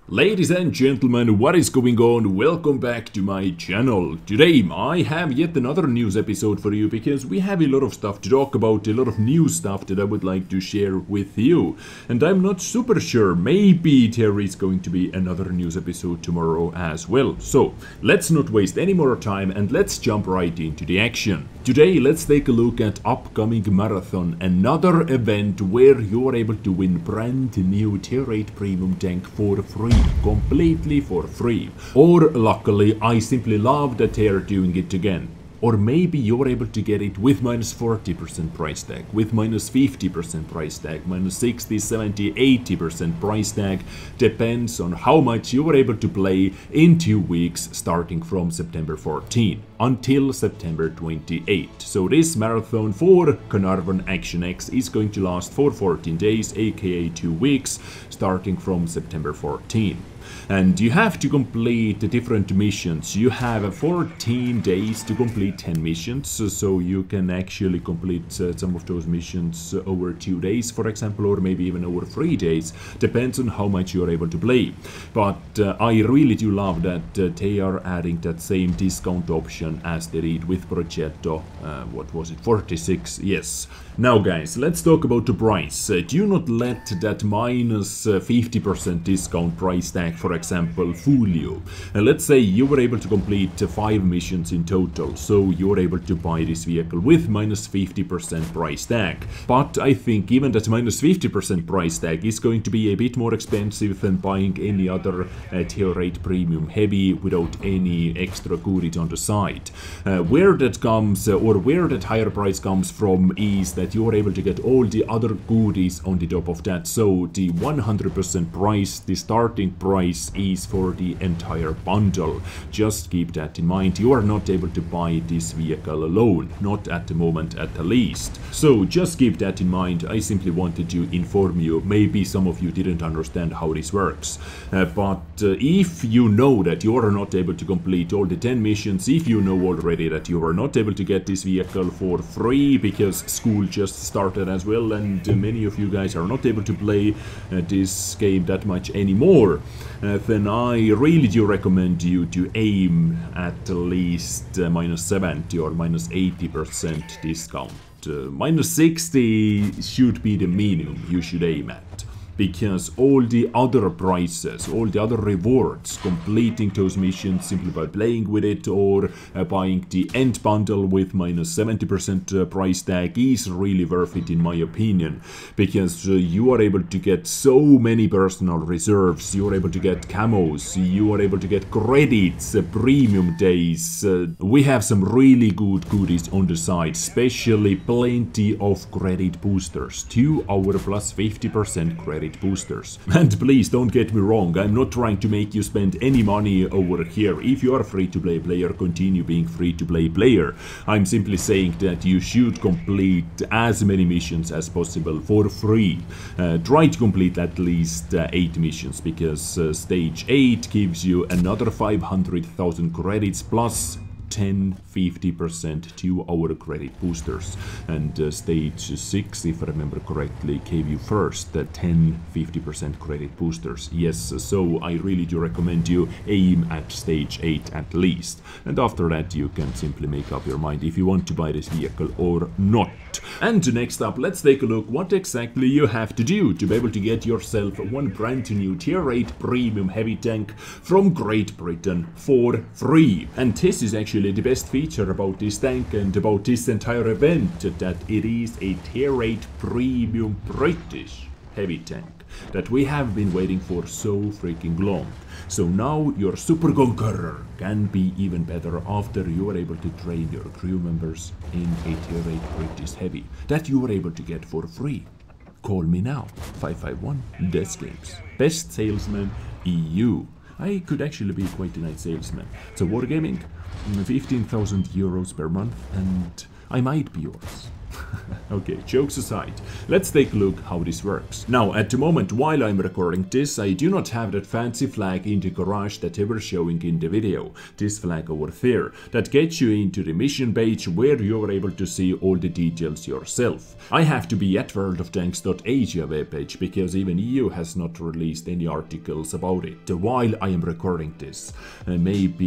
Ladies and gentlemen, what is going on? Welcome back to my channel. Today I have yet another news episode for you because we have a lot of stuff to talk about, a lot of new stuff that I would like to share with you. And I'm not super sure, maybe there is going to be another news episode tomorrow as well. So let's not waste any more time and let's jump right into the action. Today let's take a look at upcoming marathon, another event where you're able to win brand new tier 8 premium tank for free. Completely for free. Or luckily I simply love that they are doing it again. Or maybe you're able to get it with minus 40% price tag, with minus 50% price tag, minus 60, 70, 80% price tag. Depends on how much you were able to play in 2 weeks starting from September 14 until September 28. So this marathon for Caernarvon Action X is going to last for 14 days, aka 2 weeks, starting from September 14. And you have to complete the different missions. You have 14 days to complete 10 missions, so you can actually complete some of those missions over 2 days, for example, or maybe even over 3 days. Depends on how much you're able to play. But I really do love that they are adding that same discount option as they did with Progetto. What was it? 46, yes. Now guys, let's talk about the price. Do not let that minus 50% discount price tag, for example, fool you. Let's say you were able to complete 5 missions in total, so you're able to buy this vehicle with minus 50% price tag. But I think even that minus 50% price tag is going to be a bit more expensive than buying any other tier 8 premium heavy without any extra goodies on the side. Where that comes, or where that higher price comes from, is that you're able to get all the other goodies on the top of that. So the 100% price, the starting price, is for the entire bundle. Just keep that in mind. You are not able to buy this vehicle alone, not at the moment at the least. So just keep that in mind. I simply wanted to inform you. Maybe some of you didn't understand how this works. But if you know that you are not able to complete all the 10 missions, if you know already that you are not able to get this vehicle for free because school just started as well, and many of you guys are not able to play this game that much anymore, then I really do recommend you to aim at least minus 70 or minus 80% discount. Minus 60 should be the minimum you should aim at. Because all the other prices, all the other rewards, completing those missions simply by playing with it or buying the end bundle with minus 70% price tag is really worth it in my opinion. Because you are able to get so many personal reserves, you are able to get camos, you are able to get credits, premium days. We have some really good goodies on the side, especially plenty of credit boosters. 2 hour plus 50% credit boosters. And please don't get me wrong, I'm not trying to make you spend any money over here. If you are a free-to-play player, continue being free-to-play player. I'm simply saying that you should complete as many missions as possible for free. Try to complete at least 8 missions, because stage 8 gives you another 500,000 credits plus 10-50% 2 hour credit boosters, and stage 6, if I remember correctly, gave you first 10-50% credit boosters. Yes, so I really do recommend you aim at stage 8 at least, and after that you can simply make up your mind if you want to buy this vehicle or not. And next up, let's take a look what exactly you have to do to be able to get yourself one brand new tier 8 premium heavy tank from Great Britain for free. And this is actually the best feature about this tank and about this entire event, that it is a tier 8 premium British heavy tank that we have been waiting for so freaking long. So now your Super Conqueror can be even better after you are able to train your crew members in a tier 8 British heavy that you are able to get for free. Call me now, 551 Desk Games. Best salesman EU. I could actually be quite a nice salesman. So Wargaming, 15,000 euros per month, and I might be yours. Okay, jokes aside, let's take a look how this works. Now, at the moment while I'm recording this, I do not have that fancy flag in the garage that I was showing in the video. This flag over there, that gets you into the mission page where you are able to see all the details yourself. I have to be at worldoftanks.asia webpage because even EU has not released any articles about it while I am recording this. Maybe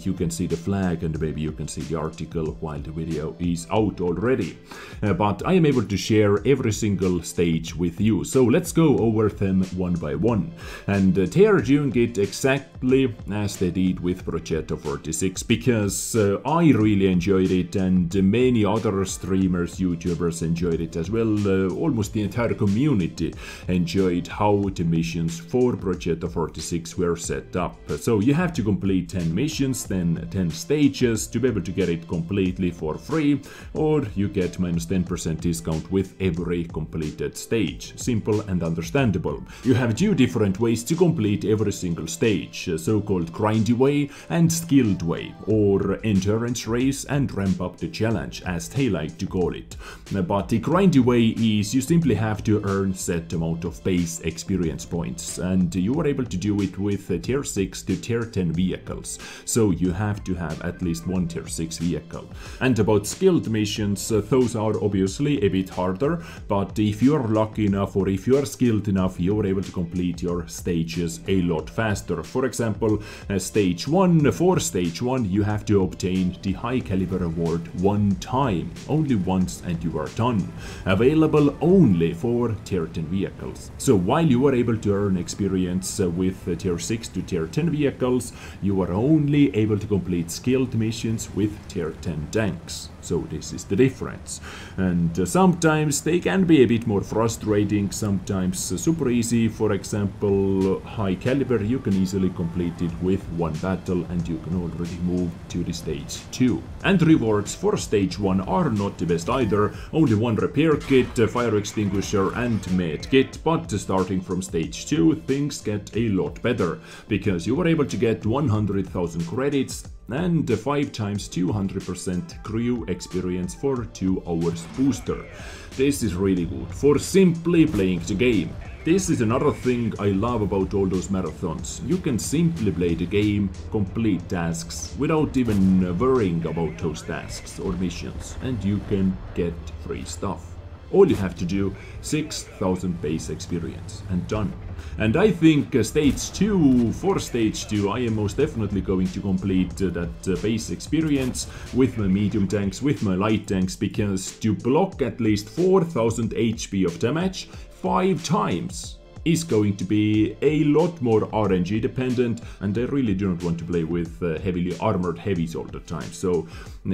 you can see the flag and maybe you can see the article while the video is out already. But I am able to share every single stage with you, so let's go over them one by one. And they are doing it exactly as they did with Progetto 46 because I really enjoyed it and many other streamers, YouTubers enjoyed it as well. Almost the entire community enjoyed how the missions for Progetto 46 were set up. So you have to complete 10 missions, then 10 stages to be able to get it completely for free, or you get minus 10% discount with every completed stage. Simple and understandable. You have two different ways to complete every single stage, so-called grindy way and skilled way, or endurance race and ramp up the challenge as they like to call it. But the grindy way is you simply have to earn set amount of base experience points, and you are able to do it with tier 6 to tier 10 vehicles, so you have to have at least one tier 6 vehicle. And about skilled missions, those are obviously a bit harder, but if you are lucky enough or if you are skilled enough, you are able to complete your stages a lot faster. For example, stage 1, for stage 1 you have to obtain the high caliber award one time, only once, and you are done. Available only for tier 10 vehicles. So while you are able to earn experience with tier 6 to tier 10 vehicles, you are only able to complete skilled missions with tier 10 tanks. So this is the difference. And sometimes they can be a bit more frustrating, sometimes super easy. For example, high caliber, you can easily complete it with one battle and you can already move to the stage 2. And rewards for stage 1 are not the best either. Only one repair kit, fire extinguisher and med kit, but starting from stage 2 things get a lot better because you are able to get 100,000 credits and 5 times 200% crew experience for 2 hours booster. This is really good for simply playing the game. This is another thing I love about all those marathons. You can simply play the game, complete tasks without even worrying about those tasks or missions, and you can get free stuff. All you have to do, 6,000 base experience and done. And I think stage 2, for stage 2 I am most definitely going to complete that base experience with my medium tanks, with my light tanks, because to block at least 4,000 HP of damage 5 times is going to be a lot more RNG dependent, and I really do not want to play with heavily armored heavies all the time. So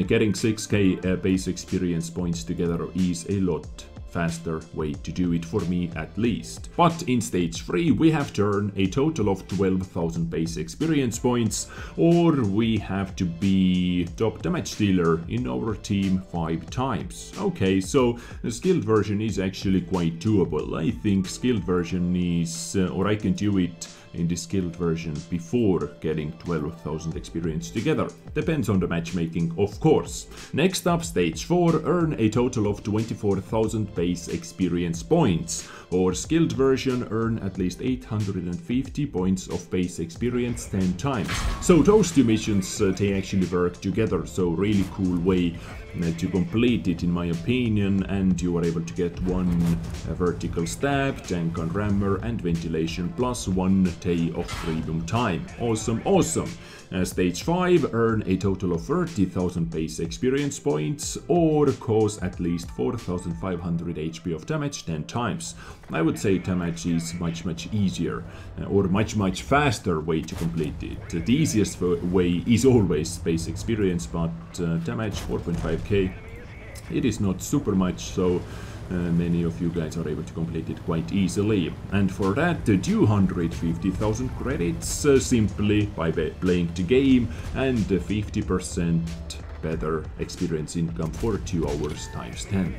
getting 6k base experience points together is a lot faster way to do it for me at least. But in stage 3 we have to earn a total of 12,000 base experience points, or we have to be top damage dealer in our team 5 times. Okay, so the skilled version is actually quite doable. I think skilled version is, or I can do it in the skilled version before getting 12,000 experience together. Depends on the matchmaking, of course. Next up, stage 4, earn a total of 24,000 base experience points. Or skilled version, earn at least 850 points of base experience 10 times. So those two missions, they actually work together, so really cool way to complete it in my opinion, and you are able to get 1 vertical stab, tank on rammer and ventilation plus 1 day of premium time. Awesome, awesome. Stage 5, earn a total of 30,000 base experience points or cause at least 4,500 HP of damage 10 times. I would say damage is much easier or much faster way to complete it. The easiest way is always base experience, but damage 4.5k, it is not super much, so many of you guys are able to complete it quite easily. And for that, 250,000 credits simply by playing the game, and 50% better experience income for 2 hours times 10.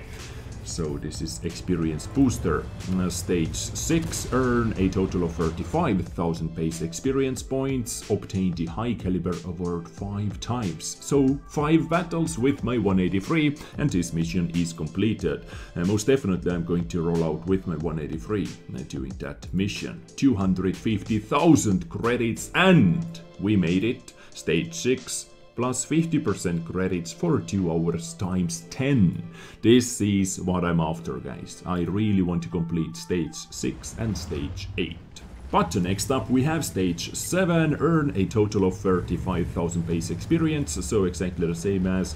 So this is experience booster. Stage 6, earn a total of 35,000 base experience points, obtain the high caliber award 5 times. So 5 battles with my 183 and this mission is completed. Most definitely I'm going to roll out with my 183 doing that mission. 250,000 credits and we made it. Stage 6. Plus 50% credits for 2 hours times 10. This is what I'm after, guys. I really want to complete stage 6 and stage 8. But next up we have stage 7, earn a total of 35,000 base experience, so exactly the same as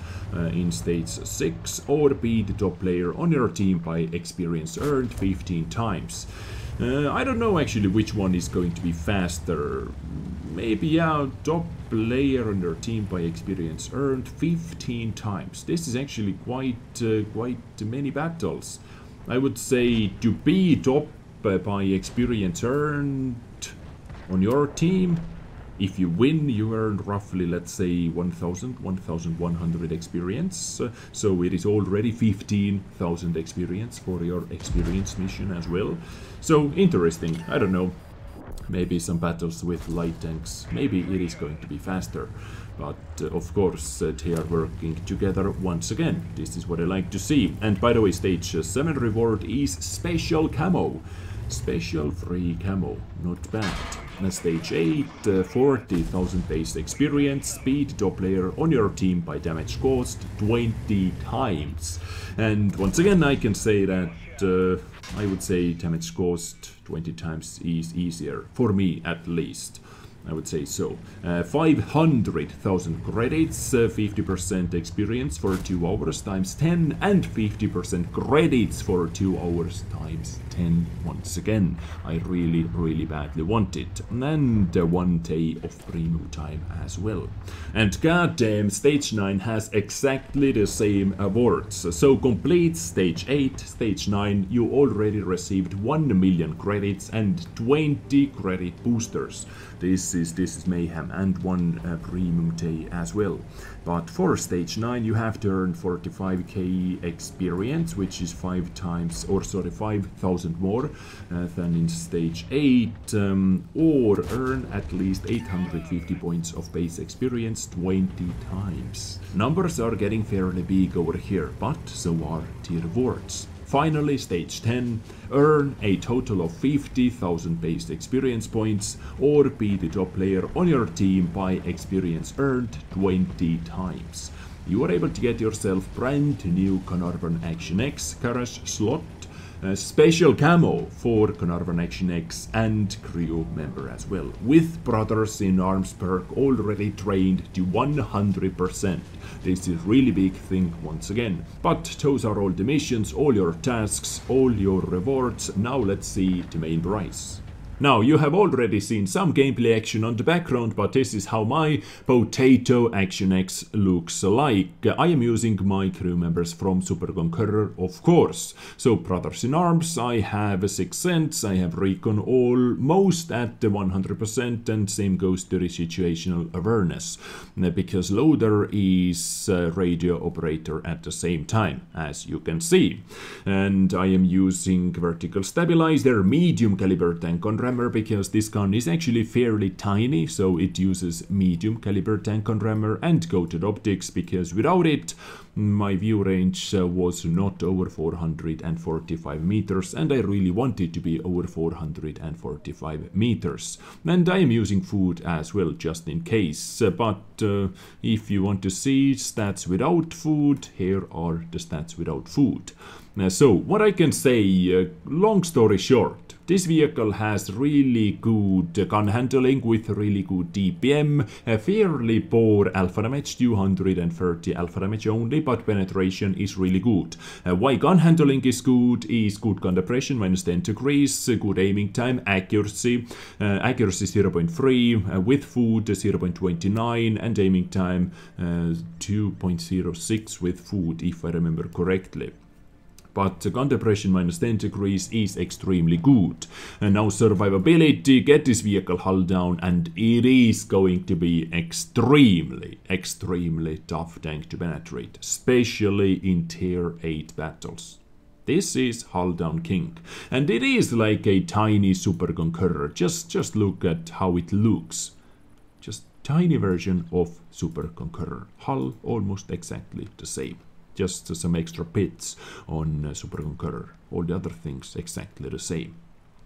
in stage 6, or be the top player on your team by experience earned 15 times. I don't know actually which one is going to be faster. Maybe, yeah, top player on your team by experience earned 15 times. This is actually quite many battles. I would say to be top by experience earned on your team, if you win, you earn roughly, let's say, 1,100 experience. So it is already 15,000 experience for your experience mission as well. So interesting, I don't know. Maybe some battles with light tanks, maybe it is going to be faster. But of course they are working together once again. This is what I like to see. And by the way, stage 7 reward is special camo. Special free camo, not bad. Stage 8, 40,000 base experience, speed top player on your team by damage caused 20 times. And once again I can say that I would say damage caused 20 times is easier, for me at least. I would say so. 500,000 credits, 50% experience for 2 hours times 10, and 50% credits for 2 hours times 10 once again. I really badly want it. And 1 day of premium time as well. And goddamn, stage 9 has exactly the same awards. So complete stage 8, stage 9, you already received 1 million credits and 20 credit boosters. This is mayhem, and 1 premium day as well. But for stage 9 you have to earn 45k experience, which is 5,000 more than in stage 8, or earn at least 850 points of base experience 20 times. Numbers are getting fairly big over here, but so are the rewards. Finally, stage 10, earn a total of 50,000 base experience points, or be the top player on your team by experience earned 20 times. You are able to get yourself brand new Caernarvon Action X garage slot, special camo for Caernarvon Action X and crew member as well, with Brothers in Arms perk already trained to 100%. This is really big thing once again. But those are all the missions, all your tasks, all your rewards. Now let's see the main prize. Now, you have already seen some gameplay action on the background, but this is how my Potato Action X looks like. I am using my crew members from Super Conqueror, of course. So, Brothers in Arms, I have 6 cents, I have Recon almost at the 100%, and same goes to the situational awareness, because Loader is radio operator at the same time, as you can see. And I am using Vertical Stabilizer, medium caliber tank on rammer, because this gun is actually fairly tiny, so it uses medium caliber tank on rammer, and coated optics, because without it my view range was not over 445 meters, and I really wanted to be over 445 meters. And I am using food as well, just in case. But if you want to see stats without food, here are the stats without food. So what I can say, long story short, this vehicle has really good gun handling with really good DPM, a fairly poor alpha damage, 230 alpha damage only, but penetration is really good. Why gun handling is good gun depression, -10 degrees, good aiming time, accuracy 0.3, with food 0.29, and aiming time 2.06 with food, if I remember correctly. But gun depression -10 degrees is extremely good. And now survivability, get this vehicle hull down, and it is going to be extremely tough tank to penetrate, especially in tier 8 battles. This is Hull Down King, and it is like a tiny Super Conqueror. Just look at how it looks. Just tiny version of Super Conqueror. Hull almost exactly the same. Just some extra pits on Super Conqueror. All the other things exactly the same.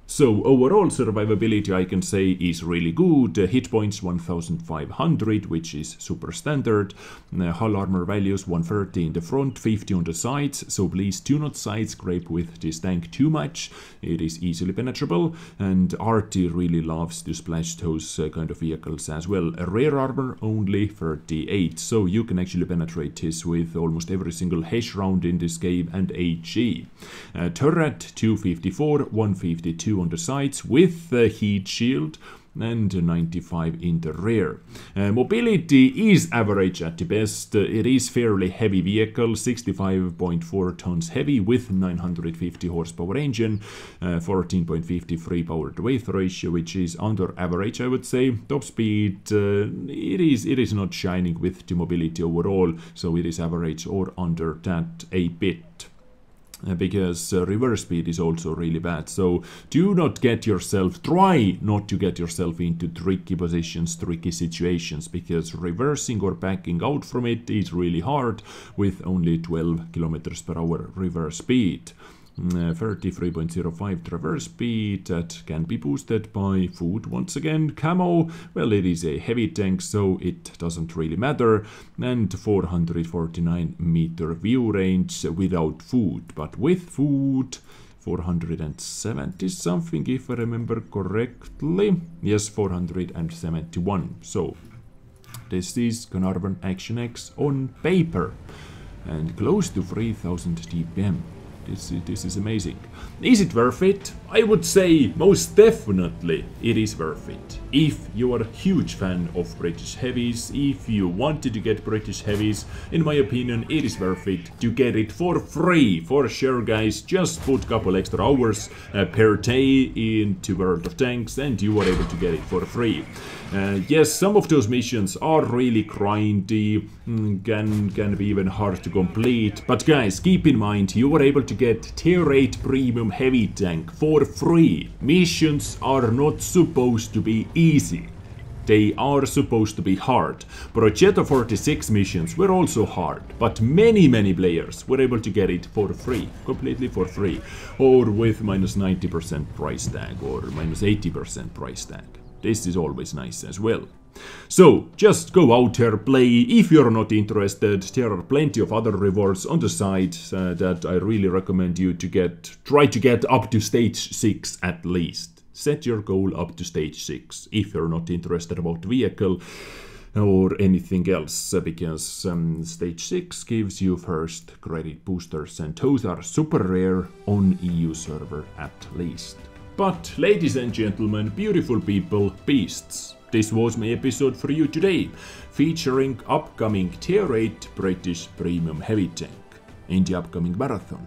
So overall survivability, I can say, is really good. Hit points 1500, which is super standard. Hull armor values 130 in the front, 50 on the sides. So please do not side scrape with this tank too much. It is easily penetrable, and RT really loves to splash those kind of vehicles as well. Rear armor only 38, so you can actually penetrate this with almost every single HESH round in this game and HE. Turret 254, 152 on the sides with the heat shield and 95 in the rear. Mobility is average at the best. It is fairly heavy vehicle, 65.4 tons heavy with 950 horsepower engine, 14.53 power to weight ratio, which is under average, I would say. Top speed, it is not shining with the mobility overall, so it is average or under that a bit. Because reverse speed is also really bad, so try not to get yourself into tricky positions, tricky situations, because reversing or backing out from it is really hard with only 12 kilometers per hour reverse speed. 33.05 traverse speed, that can be boosted by food once again. Camo, well, it is a heavy tank, so it doesn't really matter. And 449 meter view range without food, but with food 470 something, if I remember correctly. Yes, 471. So this is Caernarvon Action X on paper and close to 3000 DPM. This is amazing. Is it worth it? I would say most definitely it is worth it. If you are a huge fan of British heavies, if you wanted to get British heavies, in my opinion it is worth it to get it for free. For sure, guys, just put a couple extra hours per day into World of Tanks and you are able to get it for free. Yes, some of those missions are really grindy, can be even hard to complete, but guys, keep in mind you are able to get tier 8 premium heavy tank for free. Missions are not supposed to be easy. They are supposed to be hard. Progetto 46 missions were also hard, but many players were able to get it for free, completely for free, or with minus 90% price tag or minus 80% price tag. This is always nice as well. So, just go out here, play. If you're not interested, there are plenty of other rewards on the side that I really recommend you to try to get up to stage 6 at least. Set your goal up to stage 6 if you're not interested about the vehicle or anything else, because stage 6 gives you first credit boosters, and those are super rare on EU server at least. But ladies and gentlemen, beautiful people, beasts, this was my episode for you today, featuring upcoming tier 8 British premium heavy tank in the upcoming marathon,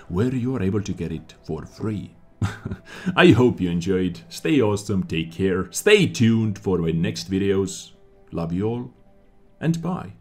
where you are able to get it for free. I hope you enjoyed. Stay awesome, take care, stay tuned for my next videos. Love you all, and bye.